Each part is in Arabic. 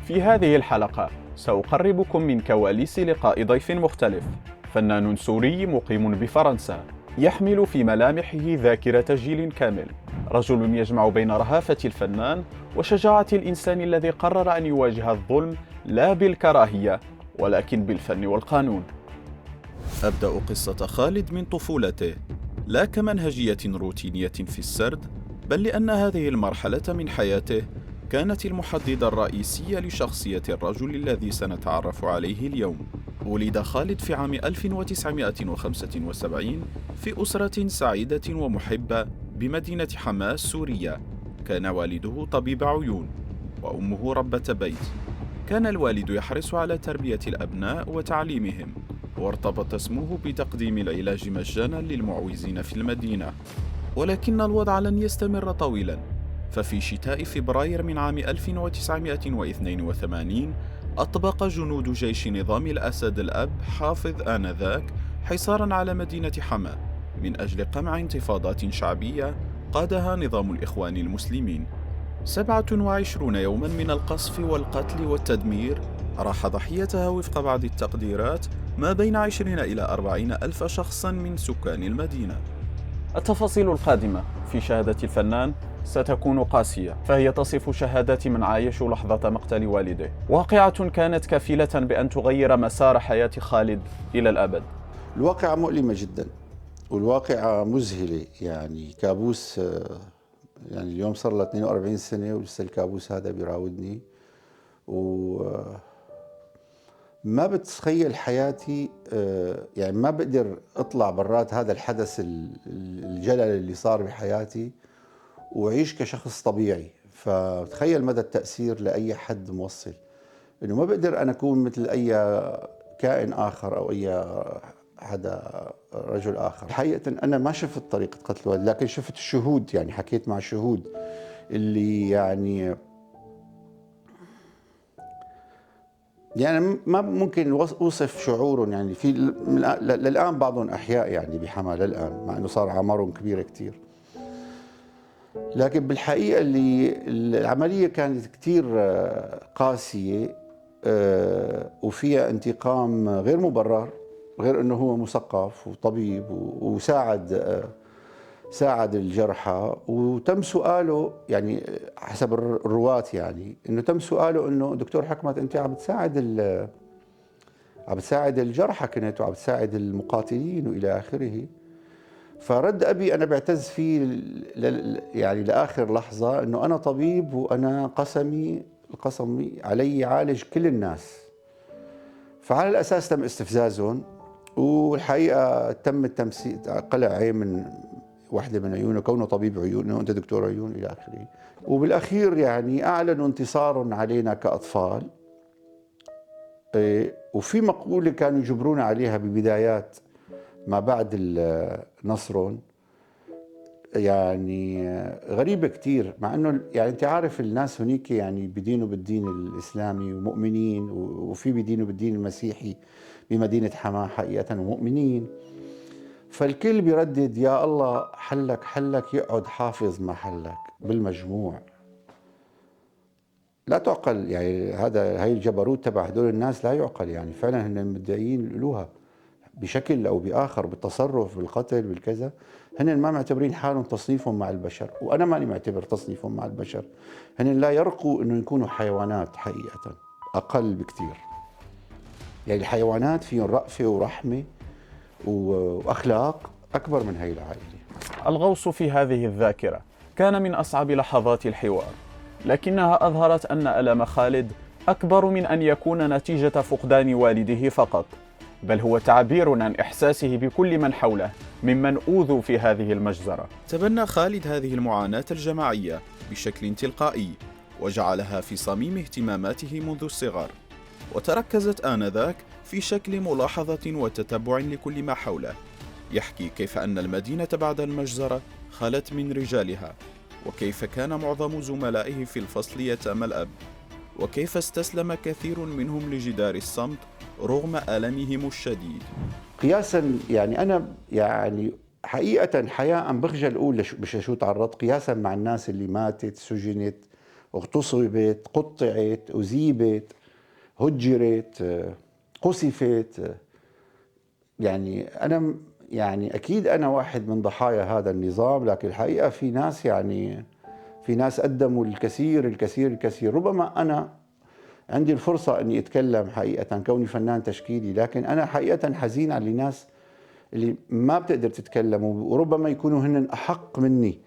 في هذه الحلقة سأقربكم من كواليس لقاء ضيف مختلف، فنان سوري مقيم بفرنسا يحمل في ملامحه ذاكرة جيل كامل، رجل يجمع بين رهافة الفنان وشجاعة الإنسان الذي قرر أن يواجه الظلم لا بالكراهية ولكن بالفن والقانون. أبدأ قصة خالد من طفولته، لا كمنهجية روتينية في السرد، بل لأن هذه المرحلة من حياته كانت المحددة الرئيسية لشخصية الرجل الذي سنتعرف عليه اليوم. ولد خالد في عام 1975 في أسرة سعيدة ومحبة بمدينة حماة السورية. كان والده طبيب عيون وأمه ربة بيت. كان الوالد يحرص على تربية الأبناء وتعليمهم، وارتبط اسمه بتقديم العلاج مجانا للمعوزين في المدينة. ولكن الوضع لن يستمر طويلا، ففي شتاء فبراير من عام 1982 أطبق جنود جيش نظام الأسد الأب حافظ آنذاك حصارا على مدينة حماة من أجل قمع انتفاضات شعبية قادها نظام الإخوان المسلمين. 27 يوما من القصف والقتل والتدمير راح ضحيتها وفق بعض التقديرات ما بين 20 إلى 40 ألف شخصا من سكان المدينة. التفاصيل القادمة في شهادة الفنان ستكون قاسية، فهي تصف شهادة من عايشوا لحظة مقتل والده، واقعة كانت كفيلة بأن تغير مسار حياة خالد إلى الأبد. الواقعة مؤلمة جدا، والواقعة مذهلة، يعني كابوس. يعني اليوم صار له 42 سنة ولسه الكابوس هذا بيراودني، وما بتخيل حياتي. يعني ما بقدر اطلع برات هذا الحدث الجلل اللي صار بحياتي وعيش كشخص طبيعي. فتخيل مدى التأثير لأي حد موصل، انه ما بقدر انا اكون مثل اي كائن اخر او اي حدا رجل آخر. حقيقة أنا ما شفت طريقة قتل والدي، لكن شفت الشهود، يعني حكيت مع الشهود اللي يعني ما ممكن أوصف شعورهم. يعني في للآن بعضهم أحياء يعني بحما للآن، مع أنه صار أعمارهم كبيرة كتير. لكن بالحقيقة اللي العملية كانت كتير قاسية وفيها انتقام غير مبرر، غير انه هو مثقف وطبيب ساعد الجرحى. وتم سؤاله، يعني حسب الرواة، يعني انه تم سؤاله انه دكتور حكمت انت عم بتساعد الجرحى كنت، وعم بتساعد المقاتلين والى اخره. فرد ابي انا بعتز فيه يعني لاخر لحظه، انه انا طبيب وانا قسمي علي يعالج كل الناس. فعلى الاساس تم استفزازهم، والحقيقه تم التمثيل، قلع عين من واحده من عيونه كونه طبيب عيون، انه انت دكتور عيون الى اخره. وبالاخير يعني اعلنوا انتصار علينا كاطفال. وفي مقوله كانوا يجبرونا عليها ببدايات ما بعد نصرهم، يعني غريبة كتير، مع انه يعني انت عارف الناس هنيك يعني بدينوا بالدين الاسلامي ومؤمنين، وفي بدينوا بالدين المسيحي بمدينة حماة حقيقة ومؤمنين. فالكل بيردد يا الله حلك يقعد حافظ محلك بالمجموع. لا تعقل، يعني هاي الجبروت تبع هدول الناس لا يعقل. يعني فعلا هن مدعيين لها بشكل او باخر، بالتصرف، بالقتل، بالكذا. هن ما معتبرين حالهم تصنيفهم مع البشر، وانا ماني معتبر تصنيفهم مع البشر. هن لا يرقوا انه يكونوا حيوانات، حقيقه اقل بكثير. يعني الحيوانات فيهم رأفه ورحمه واخلاق اكبر من هي العائله. الغوص في هذه الذاكرة كان من أصعب لحظات الحوار، لكنها أظهرت أن ألم خالد أكبر من أن يكون نتيجة فقدان والده فقط، بل هو تعبير عن إحساسه بكل من حوله ممن أوذوا في هذه المجزرة. تبنى خالد هذه المعاناة الجماعية بشكل تلقائي، وجعلها في صميم اهتماماته منذ الصغر، وتركزت آنذاك في شكل ملاحظة وتتبع لكل ما حوله. يحكي كيف أن المدينة بعد المجزرة خلت من رجالها، وكيف كان معظم زملائه في الفصل يتامى الأب، وكيف استسلم كثير منهم لجدار الصمت رغم ألمهم الشديد. قياسا، يعني انا يعني حقيقه حياء بخجل اقول بشو تعرضت، قياسا مع الناس اللي ماتت سجنت اغتصبت، قطعت، أذيبت، هجرت، قصفت. يعني أنا يعني أكيد أنا واحد من ضحايا هذا النظام، لكن الحقيقة في ناس يعني في ناس قدموا الكثير الكثير الكثير. ربما أنا عندي الفرصة أني أتكلم حقيقة كوني فنان تشكيلي، لكن أنا حقيقة حزين على الناس اللي ما بتقدر تتكلم، وربما يكونوا هن أحق مني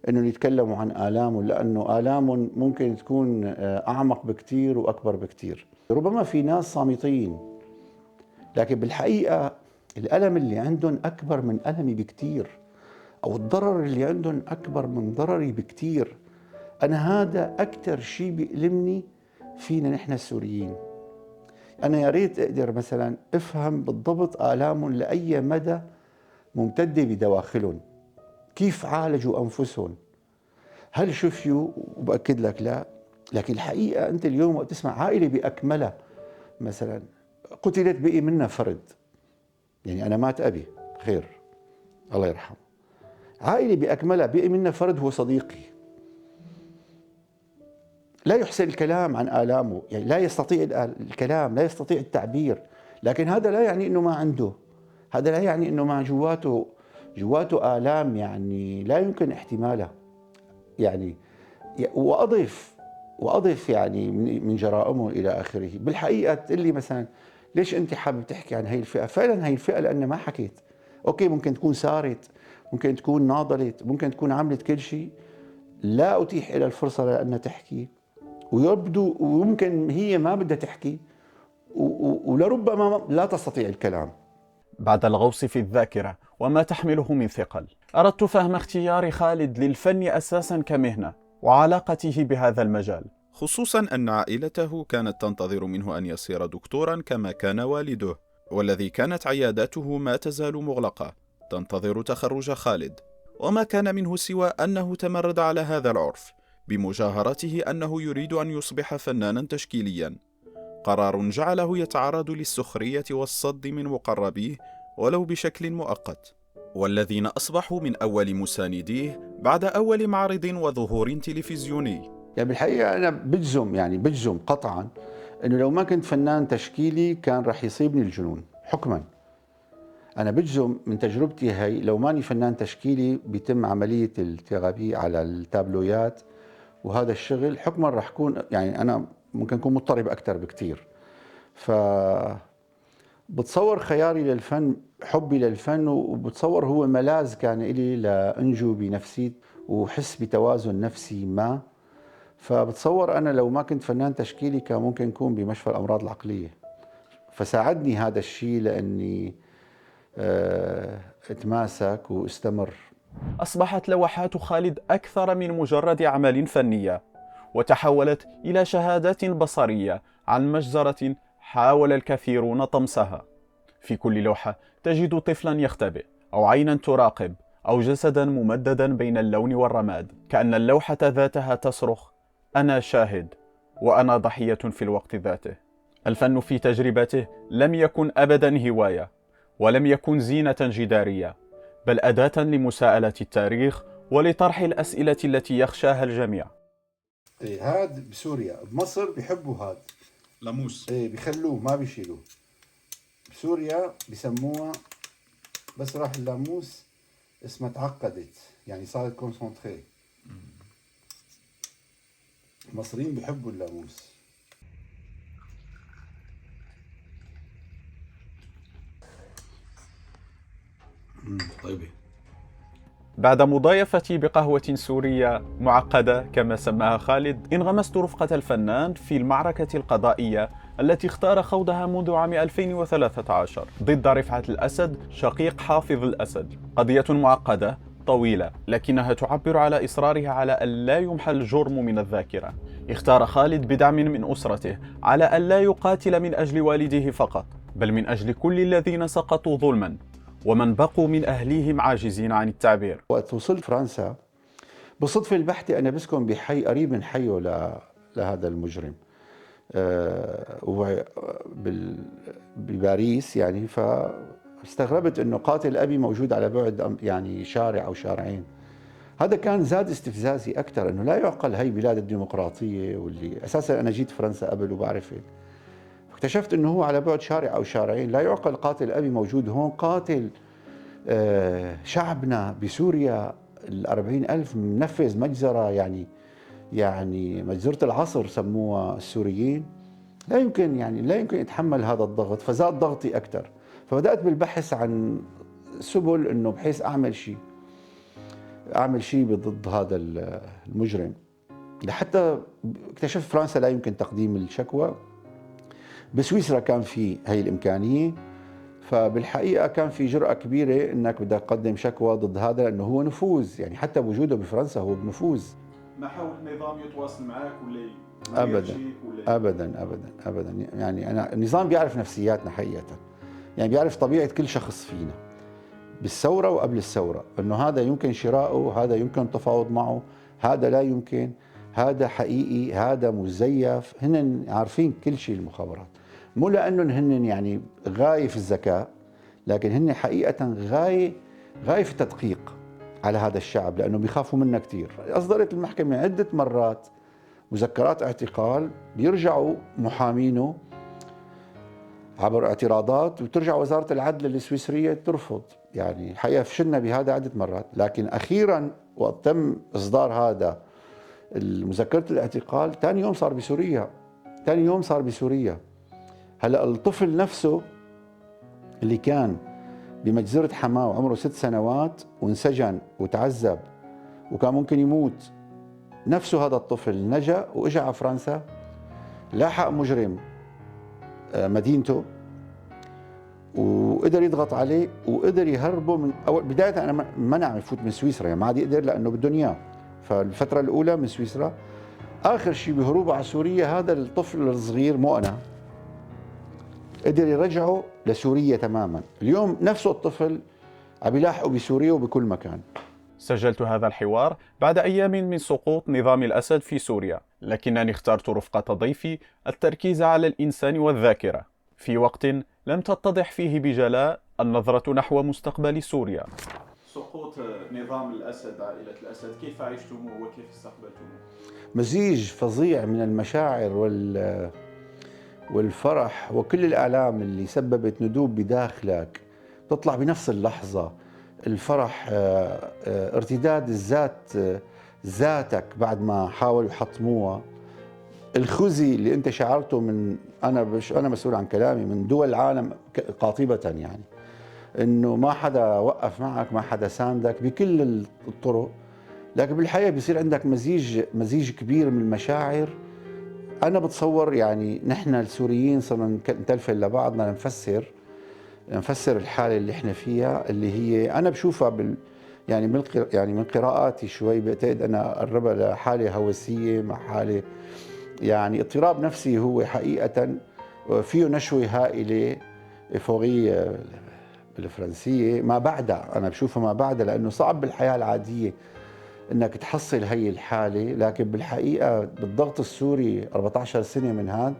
أنه يتكلموا عن آلامهم، لأنه آلامهم ممكن تكون أعمق بكتير وأكبر بكتير. ربما في ناس صامتين، لكن بالحقيقة الألم اللي عندهم أكبر من ألمي بكتير، أو الضرر اللي عندهم أكبر من ضرري بكتير. أنا هذا أكتر شيء بيألمني فينا نحن السوريين. أنا يا ريت أقدر مثلا أفهم بالضبط آلامهم لأي مدى ممتدة بدواخلهم، كيف عالجوا أنفسهم، هل شفيوا؟ وبأكد لك لا. لكن الحقيقة أنت اليوم وقت تسمع عائلة بأكملها مثلا قتلت بقي منها فرد، يعني أنا مات أبي خير الله يرحمه، عائلة بأكملها بقي منها فرد هو صديقي، لا يحسن الكلام عن آلامه، يعني لا يستطيع الكلام، لا يستطيع التعبير. لكن هذا لا يعني أنه ما عنده، هذا لا يعني أنه ما جواته آلام يعني لا يمكن احتمالها. يعني وأضف يعني من جرائمه إلى آخره. بالحقيقة تقول لي مثلا ليش أنت حابب تحكي عن هاي الفئة؟ فعلا هاي الفئة لأن ما حكيت. أوكي ممكن تكون سارت، ممكن تكون ناضلت، ممكن تكون عملت كل شيء، لا أتيح إلى الفرصة لأنها تحكي، ويبدو ويمكن هي ما بدها تحكي، ولربما لا تستطيع الكلام. بعد الغوص في الذاكرة وما تحمله من ثقل، أردت فهم اختيار خالد للفن أساسا كمهنة وعلاقته بهذا المجال، خصوصا أن عائلته كانت تنتظر منه أن يصير دكتورا كما كان والده، والذي كانت عياداته ما تزال مغلقة تنتظر تخرج خالد، وما كان منه سوى أنه تمرد على هذا العرف بمجاهرته أنه يريد أن يصبح فنانا تشكيليا، قرار جعله يتعرض للسخرية والصد من مقربيه ولو بشكل مؤقت، والذين أصبحوا من أول مسانديه بعد أول معرض وظهور تلفزيوني. يعني بالحقيقة أنا بجزم قطعا أنه لو ما كنت فنان تشكيلي كان رح يصيبني الجنون حكما. أنا بجزم من تجربتي هاي لو ماني فنان تشكيلي بيتم عملية الثيرابي على التابلويات، وهذا الشغل حكما رح يكون يعني أنا ممكن أكون مضطرب أكثر بكتير. بتصور خياري للفن، حبي للفن، وبتصور هو ملاذ كان إلي لأنجو بنفسي وحس بتوازن نفسي ما. فبتصور أنا لو ما كنت فنان تشكيلي كان ممكن أكون بمشفى الأمراض العقلية، فساعدني هذا الشيء لأني اتماسك واستمر. أصبحت لوحات خالد أكثر من مجرد أعمال فنية، وتحولت إلى شهادات بصرية عن مجزرة حاول الكثيرون طمسها. في كل لوحة تجد طفلا يختبئ، أو عينا تراقب، أو جسدا ممددا بين اللون والرماد، كأن اللوحة ذاتها تصرخ: أنا شاهد وأنا ضحية في الوقت ذاته. الفن في تجربته لم يكن أبدا هواية، ولم يكن زينة جدارية، بل أداة لمساءلة التاريخ ولطرح الأسئلة التي يخشاها الجميع. هاد بسوريا، بمصر بيحبوا هاد لاموس، بيخلوه ما بيشيلوه. بسوريا بسموها بس راح اللاموس اسمها تعقدت، يعني صارت كونسنتري. المصريين بيحبوا اللاموس. طيبة. بعد مضايفتي بقهوة سورية معقدة كما سماها خالد، انغمست رفقة الفنان في المعركة القضائية التي اختار خوضها منذ عام 2013 ضد رفعت الأسد شقيق حافظ الأسد. قضية معقدة طويلة، لكنها تعبر على إصراره على أن لا يمحى الجرم من الذاكرة. اختار خالد بدعم من أسرته على أن لا يقاتل من أجل والده فقط، بل من أجل كل الذين سقطوا ظلما ومن بقوا من أهليهم عاجزين عن التعبير. وقت وصلت فرنسا بالصدفة البحتة أنا بسكن بحي قريب من حيه لهذا المجرم بباريس يعني. فاستغربت أنه قاتل أبي موجود على بعد يعني شارع أو شارعين. هذا كان زاد استفزازي اكثر، انه لا يعقل هي بلاد الديمقراطيه واللي اساسا انا جيت فرنسا قبل وبعرف هيك. اكتشفت انه هو على بعد شارع او شارعين، لا يعقل قاتل ابي موجود هون، قاتل شعبنا بسوريا ال40,000 منفذ مجزرة، يعني مجزرة العصر سموها السوريين. لا يمكن يتحمل هذا الضغط، فزاد ضغطي أكثر. فبدأت بالبحث عن سبل إنه بحيث أعمل شيء ضد هذا المجرم، لحتى اكتشفت فرنسا لا يمكن تقديم الشكوى. بسويسرا كان في هي الإمكانية، فبالحقيقة كان في جرأة كبيرة انك بدك تقدم شكوى ضد هذا، لانه هو نفوذ، يعني حتى بوجوده بفرنسا هو بنفوذ. ما حاول النظام يتواصل معك ولا ابدا ابدا ابدا ابدا. يعني انا النظام بيعرف نفسياتنا حقيقة، يعني بيعرف طبيعة كل شخص فينا بالثورة وقبل الثورة، انه هذا يمكن شراؤه، هذا يمكن التفاوض معه، هذا لا يمكن، هذا حقيقي، هذا مزيف. هن عارفين كل شيء المخابرات، مو لأنهم هن يعني غاية في الذكاء، لكن هن حقيقة غاية في التدقيق على هذا الشعب، لأنه بيخافوا منا كثير. أصدرت المحكمة عدة مرات مذكرات اعتقال، بيرجعوا محامينه عبر اعتراضات، وترجع وزارة العدل السويسرية ترفض. يعني الحقيقة فشلنا بهذا عدة مرات، لكن أخيرا وقت تم إصدار هذا مذكرة الاعتقال، ثاني يوم صار بسوريا. هلا الطفل نفسه اللي كان بمجزرة حماه وعمره 6 سنوات وانسجن وتعذب وكان ممكن يموت، نفسه هذا الطفل نجا واجا على فرنسا، لاحق مجرم مدينته وقدر يضغط عليه وقدر يهربه من أول بداية. أنا منع يفوت من سويسرا، يعني ما عاد يقدر لأنه بدهم إياه. فالفترة الأولى من سويسرا، آخر شيء بهروبه على سوريا هذا الطفل الصغير، مو أنا، قدر يرجعه لسوريا تماما. اليوم نفسه الطفل عم يلاحقوا بسوريا وبكل مكان. سجلت هذا الحوار بعد أيام من سقوط نظام الأسد في سوريا، لكنني اخترت رفقة ضيفي التركيز على الإنسان والذاكرة في وقت لم تتضح فيه بجلاء النظرة نحو مستقبل سوريا. سقوط نظام الأسد، عائلة الأسد، كيف عشتموه وكيف استقبلتموه؟ مزيج فظيع من المشاعر والفرح وكل الآلام اللي سببت ندوب بداخلك تطلع بنفس اللحظة. الفرح، ارتداد الذات، ذاتك بعد ما حاولوا يحطموها، الخزي اللي انت شعرته من انا مسؤول عن كلامي من دول العالم قاطبة، يعني انه ما حدا وقف معك، ما حدا ساندك بكل الطرق. لكن بالحقيقة بيصير عندك مزيج كبير من المشاعر. أنا بتصور يعني نحن السوريين صرنا نتلفل لبعضنا، نفسر الحالة اللي احنا فيها، اللي هي أنا بشوفها يعني من قراءاتي شوي بعتقد أنا قربها لحالة هوسية مع حالة يعني اضطراب نفسي، هو حقيقة فيه نشوة هائلة فوقية بالفرنسية ما بعدها. أنا بشوفها ما بعدها، لأنه صعب بالحياة العادية انك تحصل هي الحاله، لكن بالحقيقه بالضغط السوري 14 سنه من هذا،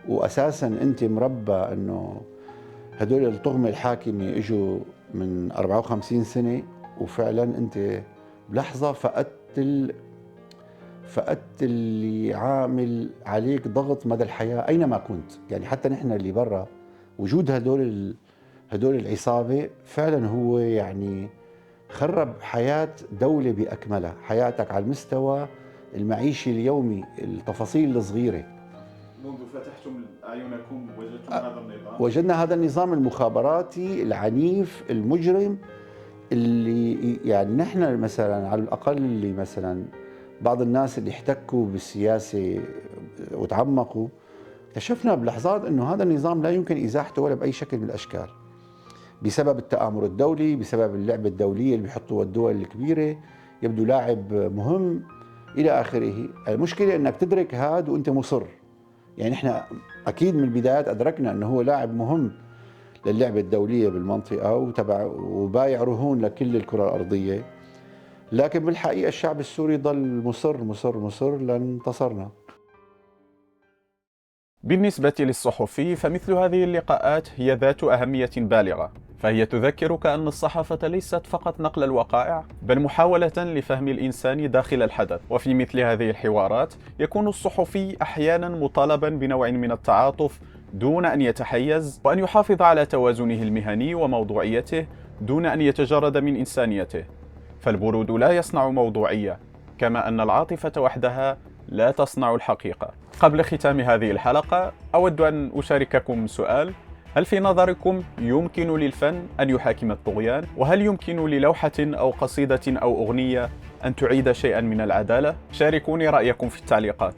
واساسا انت مربى انه هدول الطغمه الحاكمه اجوا من 54 سنه، وفعلا انت بلحظه فقدت اللي عامل عليك ضغط مدى الحياه اينما كنت. يعني حتى نحن اللي برا، وجود هدول العصابه فعلا هو يعني خرب حياة دولة بأكملها، حياتك على المستوى المعيشي اليومي، التفاصيل الصغيرة. منذ فتحتم أعينكم وجدتم هذا النظام؟ وجدنا هذا النظام المخابراتي العنيف المجرم، اللي يعني نحن مثلا على الأقل اللي مثلا بعض الناس اللي احتكوا بالسياسة وتعمقوا، اكتشفنا بلحظات أنه هذا النظام لا يمكن إزاحته ولا بأي شكل من الأشكال، بسبب التآمر الدولي، بسبب اللعبة الدولية اللي بيحطوها الدول الكبيرة، يبدو لاعب مهم إلى آخره. المشكلة أنك تدرك هذا وأنت مصر. يعني إحنا أكيد من البدايات أدركنا أنه هو لاعب مهم للعبة الدولية بالمنطقة وبايع رهون لكل الكرة الأرضية، لكن بالحقيقة الشعب السوري ظل مصر لأن انتصرنا. بالنسبة للصحفي فمثل هذه اللقاءات هي ذات أهمية بالغة، فهي تذكرك أن الصحافة ليست فقط نقل الوقائع، بل محاولة لفهم الإنسان داخل الحدث. وفي مثل هذه الحوارات يكون الصحفي أحيانا مطالبا بنوع من التعاطف دون أن يتحيز، وأن يحافظ على توازنه المهني وموضوعيته دون أن يتجرد من إنسانيته. فالبرود لا يصنع موضوعية، كما أن العاطفة وحدها لا تصنع الحقيقة. قبل ختام هذه الحلقة أود أن أشارككم سؤال: هل في نظركم يمكن للفن أن يحاكم الطغيان؟ وهل يمكن للوحة أو قصيدة أو أغنية أن تعيد شيئا من العدالة؟ شاركوني رأيكم في التعليقات.